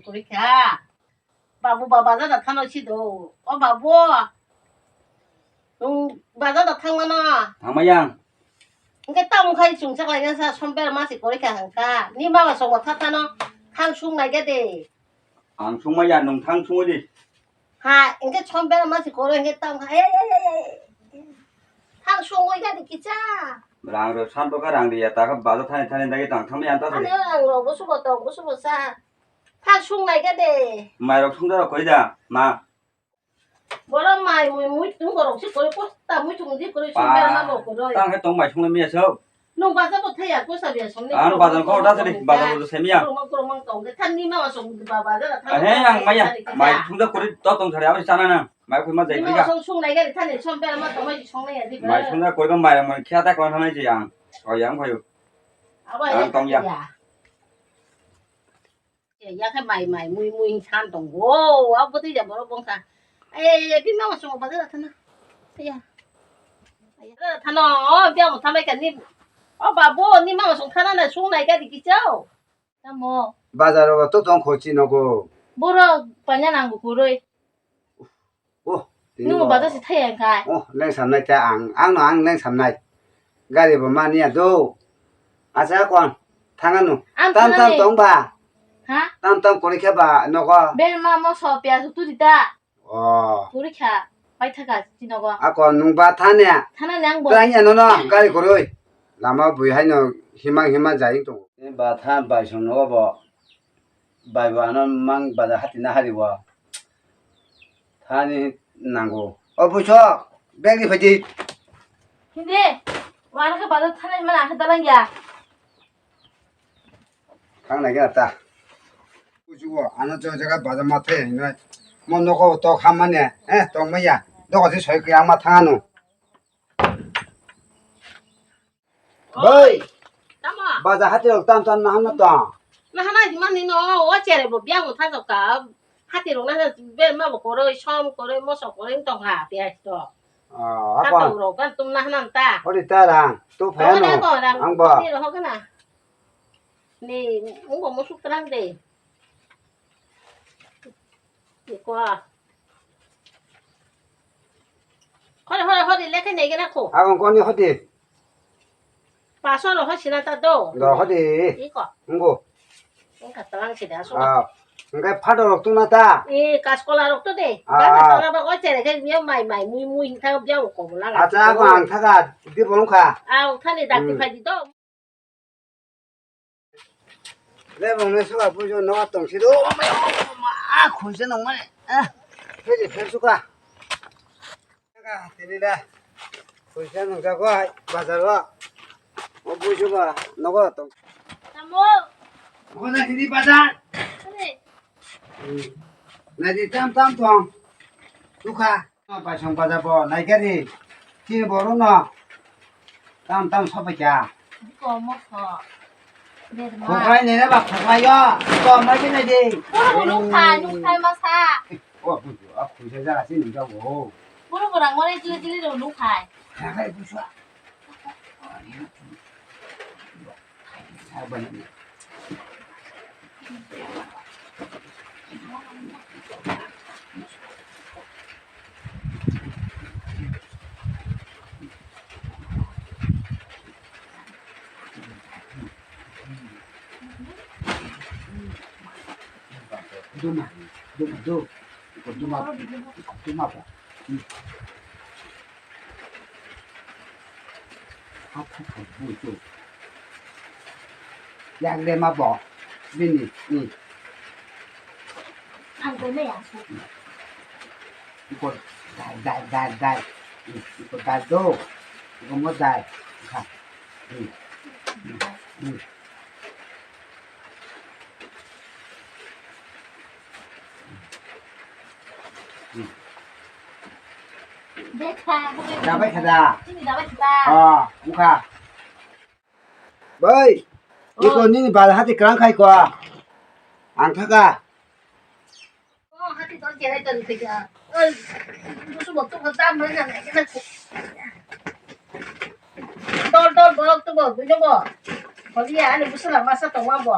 그렇게 바보 바바자다 타노시도 바보 바자다 탕마나 당마양 이게 땅 가이 중사가 이래서 선배를 마시 그렇게 한가 니 마가 소고 타타노 탕숭 나게 돼 안 송마야 농탕 송어디 하 이게 선배를 마시 그렇게 땅 가에 탕숭 오이가 되기자 랑로 산도가 랑리야 다가 바도 타네 나게 당탕마야 아니 따서리 랑로 무슨 사 탕숭 나게 돼 마이로 통자로 거리다 마 뭐란 말 무이 둥거로 혹시 그걸 꽃다 무이 둥지 그걸 선배를 하고 그래 땅에 똥마이 송내미에서 농 바자도 태야 꽃사비야 선배 안 바전 거 따서리 바도 세미야 그러면 똥게 탄니마가 송 바바자다 탕 아해양 마이 통자 거리 떠똥 자리 아버지 자나는 마이 그만 돼 니마 그러니까 송숭 나게 탄니 선배를 마 또마지 송내야 돼 마이 통자 거리가 마이 뭐 키하다 건 하나지 양 어양 거요 아바야 똥야 야 cái mày mui than tổng vô áo bữa giờ bỏ bông sa ê biết mà xong bao giờ thân à bây giờ thân nó bây giờ tham mấy cái ní bà bố ní mà xong thân này xuống này cái gì chứ nam mô 바자로가 또 돈 고치 놓고 뭐라 반야 난거 그래 오 누구 받아서 태양 가 랭삼나이 앙노 랭삼나이 가리 보마니야 도 아자권 당하노 땀땀 똥바 hả 땀땀 고리켜 봐 너가 bên mà mua sò bia sụt tụi ta 어 우리 캬 phải thay cả gì nó 아권 농바 타냐 타는 양보 땅이야 너너 가리 고로이 라마 부이 하이노 희망 자잉 똥 바탄 바이송 너가 뭐 바이바는 망 바다 하티나 하리와 타니 난고 부셔 백리 파지 근데 와는 그 받아 타는 만 안 했다는 게 강나게 났다 부주고 안 어쩌 제가 바다 마트에 있는 뭐 너가 또 한만에 또 뭐야 너가 어디 저희 그 양마 탕하노 어이 tama 바다 하티로 땀땀 나 하나 또 na hana mà ni nó ở chè này một biang một thay cả hát thì lúc này bên mà một cô rồi xong cô rồi một số cô rồi tổng hạ thì rồi hát 아빠 từ rồi cái tum na hana ta 어디 따랑 또 cái này 배노 còn đang 안 봐. đi rồi không cái nào nè cũng có một chút cái gì đi qua thôi đi lấy cái này cái nào khổ 아건 거니 어디 bà sao rồi hết xin ta đâu 너 어디 đi có 응고 cái cả tăng chỉ đã số 그러니까 파도록 뚜나다 이 가스콜라로 또 돼. 나가 나가 어째 그 미어 마이 무이 타고 비하고 거 몰라. 아자고 앙타가 네 보는가 아, 탄이 닥티 파지도. 내 몸에서가 부죠 너가 똥시도 아 खुसे नंगमोन फेरि फेरसुका 내가 데리라 खुसे नंजा고 바자로 부죠가 너가 똥 나모. 오늘 디디 바자 그래. 나디 땀땀 똥 누카 바성 바자 보 나이게리 티 보로나 땀땀 서버자 이거 먹어. 내 마. 고가이 내려 봐 고가이요 또 말긴 해지 누칼 마사. 부죠 아 खु세자가 쓰는다고 뭐랑 뭐래 찔찔이로 누칼. 나가이 부죠 잘 보네 Duma ba. Apa bujo. Yang dia mabok. Bini. ăn cái này à? Ikut dai. Ikut dai tu. Ikut mau dai. Ha. Để khai. Dapat kada. Ini dapat kita. Buka. Boy. Ikut ni bal hati kerang kai kwa. Angkaga. hati con chè này cần thì số một chút tam mới là cái này tôi bỏ tôi bỏ tôi cho bỏ còn đi ăn thì不是了嘛是懂吗不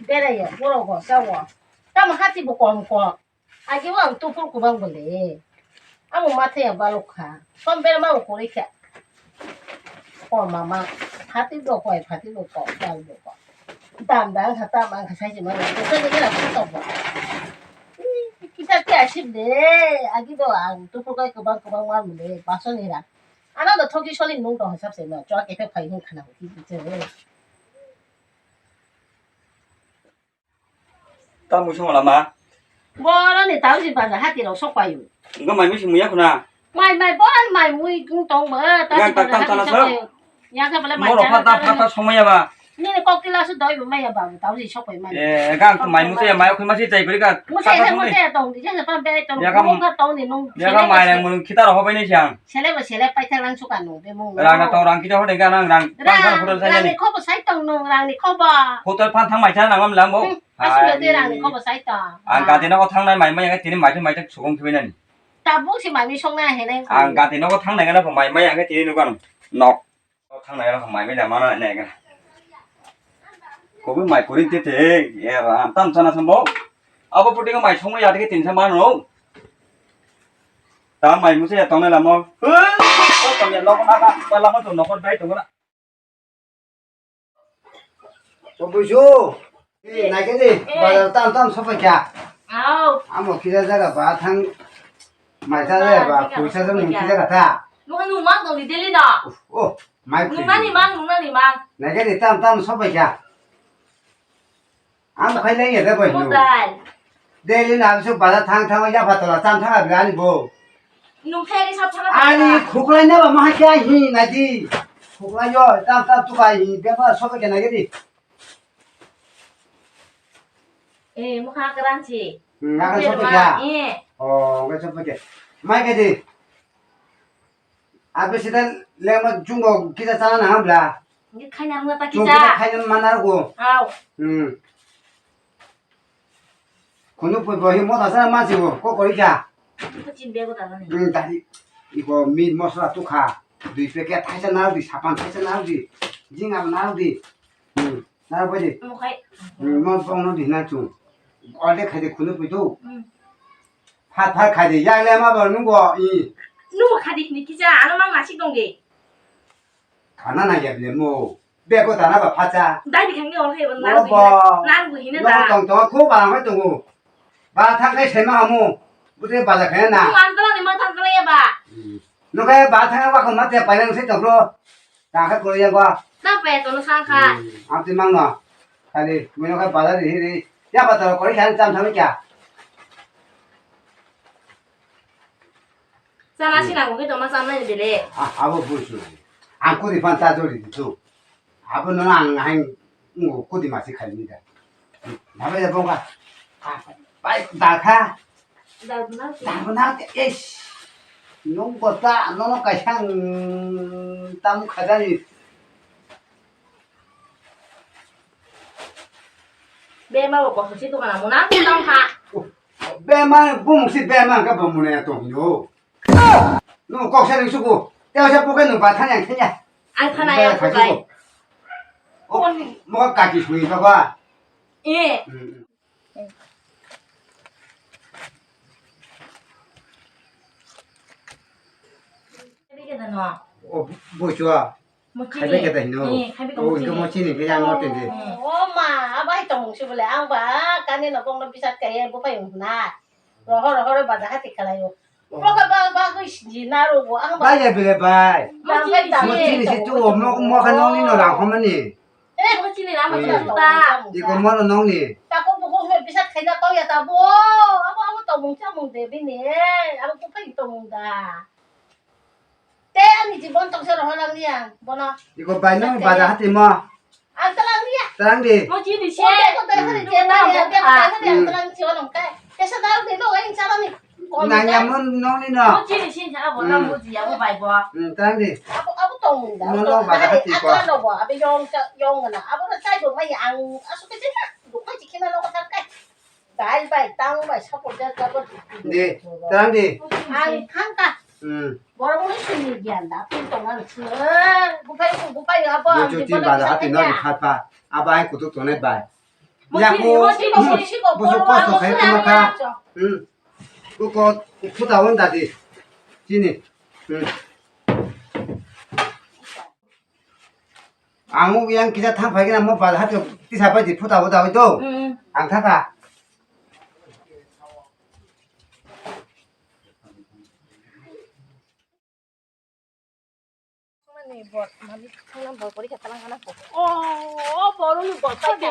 别的也不了我sao我 Kamu hati bukom ko. Agi wa tu pur kubang boleh. Amu mate ya baluka. Komber mau kurika. Oh mama, hati do ko hati do ko dal do ko. Dam dang hata mang kasai cuma. Itu ni lah pun tahu. Kita tiada deh. Agi do ang tu pur kubang wan boleh. Pasal ni lah. Anak do thoki solin nung do hasap se na. Jauh kita pakai nung kena hoki tu. ता मुसो Lama Bola ni tahu sih pada hati lo sok payu. 이거 많이 무시 무야 구나 Mai bola mai mui kung tong ba. Yang tak tahu sana sok. Yang kan boleh mai. 뭐로 파타 소모야 봐 Ni kau kilas tu doi mai ba. Tahu sih sok payu mai. 예, 강 많이 무서야 마요 그 맛이 자이 그러니까 Musai tong. Jangan sampai tong. Nung ka tong ni nung. 내가 말해 뭐 기다려 허베니 샹 Sele pai thang suka nung. Demo. 랑나 똥랑 기다 허데가 랑 호텔 Rang 살려니 ni kau sai tong nung. Rang ni kau ba. 호텔 판 탕마이 차나 남 랑고 Asu dia rang ni kau ba sai tong. 안 가데나고 탕날 마이 마이 가 디니 마이 마이 수공 피베니 Tabu si mai mi song na he nai. 안 가데나고 탕날 가나 마이 마이 가 디니 누가 넉 탕날 가나 마이 마이 마나 내가 거기 마이 고린 때때 예라 땀 차나 선보 아버 뿌리가 마이 총을 야되게 딘사만 로 다 마이 무슨 야 똥날 라모 어 똥야 너고 나가 빨라고 좀 너고 바이 똥나 Buju, này cái gì? Bà tam tam số phải trả. Ao. Amo kia ra là bà thằng mày ra đây bà cùi ra cho mình kia ra cả ta. Nung mang tong di deli na. Ô, mày Nung na ni mang. này cái gì tam tam số phải trả. Amo khai lấy ở đây Mo bởi dal. đây lên làm số bà thằng thằng ya phát là tam thằng ở bên bố. Nung phe di sap changa. Ani khúc lại nữa mà hai cái gì này đi. Khúc lại rồi tam tam tụ cái gì bé mà số phải cái này cái gì. Eh, mo kha karan si. Ngã cái số phải trả. Eh. Ồ, cái số phải trả. Mai cái gì? Abi sida lema jungo kita sana na hambla. Ngi khanya nga ta Jungo kita kiza. kainan manar ko. Ao. Kunu poi bohi mo dasana masi ko ko kori ja. Ko chin be ko ta ni. Tadi iko meat mosla tu kha. Dui packet thaisa na di sapan thaisa na di. Jinga na di. Na boji. Mo khai. Mo bong no di na chu. Orde khai de kunu poi tu. Phat phat khai de yang lema ba nu ko i. Nung kha di ni kiza anu mang na sik dong ge. Kana na ya le mo. Be ko ta na ba phat cha. Dai bi khang nge ol he ban Nó bò. nan bu hin Nó da. tong tong ko ba ma tu. Ba thang cái xem mà mu. Bu te ba la khai na. Nung an ta ni mang thang kale ba. Nó cái bà thằng qua không mất thì phải năng sẽ chọc rồi. Ta khách cô đi qua. Ta pe to no sang kha. Áp thì mang nó. Khai đi, mình nó cái bà đi đi. Ya bà tao có đi khán trăm thằng kia. Sana sina ko ke to ma sam na ni dele. Abo busu. Ang cô đi phan ta rồi đi tu. Abo nó ang hành ngủ cô đi mà sẽ khai đi đấy. Nó bây giờ bông cả. Bài ta kha. Da na. Ta vẫn hát cái nó có ta nó cái sang tâm khai ra đi. Be ma ko ko si to kana mo na tong kha. Bé mà bung xịt bé mà cái bông này tổng nhiều. Nó có xe đi suku. Đeo xe bốc cái nó bà thằng nhàng thế nhỉ. An khana ya ko kai. Ô, mua cả chỉ suy cho qua. Eh. Bi ke da no. Ô, bùi chua. Mo chi. Khai biết cái này nó. Khai biết Ô, cái mua chi này cái giang nó tiền gì. Oh ma, abai tong si boleh ang ba? Kanin na kong napisat kaya po pa yung na. Roho ba hati kalayo. Pokok ba ko jinaro ko ang Ba ba. ya bile ba. Mo chi ni Mua chi này sẽ tu mua cái nông đi nó làm không anh nhỉ. Mo chi ni la mo chi ta. Đi có mua nó nông nhỉ. Ta ko ko pisat kaya ko ya ta bo. Amo tong sa mong debi ni. Amo ko pa yung tong da. Te ani jibon tong sa roho lang niya. Bono. Đi có bài nó bà đã hát thì mua. Ang talang niya. Tarang đi. Mo chi ni she. Ko tayo sa niya na ya. Ang talang siya nung kay. Kesa daw dito ay sa ni. Nàng nhà mua nông đi nó. Mo chi ni she cha bo na mo ji ya mo bai bo. Tarang đi. Abo tong da. Nó lo bà đã hát thì Ako qua. ano ba? Abi yung na. Abo na tayo may ang aso kasi na. Dukay si kinalo ko sa kay. Dahil ba tang ba sa ko da ka ba. Đi. Tarang đi. Ang hangka. Boro mo sinigyan da. Pintong ano siya. Bupay abo. Mua cho chi bà đã hát thì nó đi hát ba. À ba anh của tôi này bài. 무슨 거서 갈거마카 응 그거 푸다 온다디 지니 응 아무 그냥 기자 탕 발견 한번 봐도 하도 뛰사바지 푸다 오다 오도 안 타다 버로는 뭐 빨리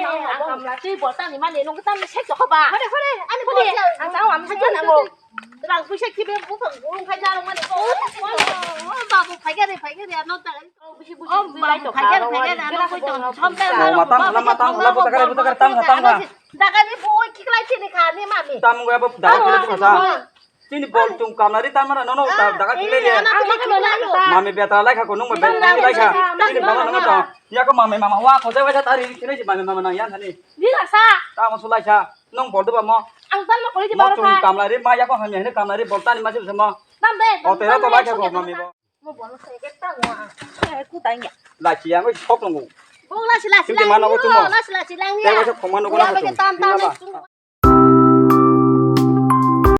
안 감라. 지 버tan ni mane nong tan check cho ba. 그래 아니 뭐 Ang tao am hajan ang mo. 랑 부셔 집에 무슨 무슨 팔자는 거는 바보 발견해 너 따라 발견해 너 그저 처음 나가니 뭐 키클라이티니 가니 마미 tam gue apa dah kira tu masa sini bol tung kamari tam mana nono dah kira dia mami biata lagi aku nung biata lagi sini mama nung tu ya aku mami mama wah kau saya tadi kira si mami mama nang yan tadi Ni la sa. tam sulai sa nung bol tu bamo Ang tan mo ko di mau ba tung kamari ma ya kau hanya ini kamari bol tani masih sama Tam be. oh tera tu lagi aku mami bo Mo bon sa ke ta mo. Ku ta nya. lagi yang aku sok nunggu 뭐 라시 Hindi man ako tumo. 라시 lang Kaya niya kasi kumano ko na Kaya ito. tan tan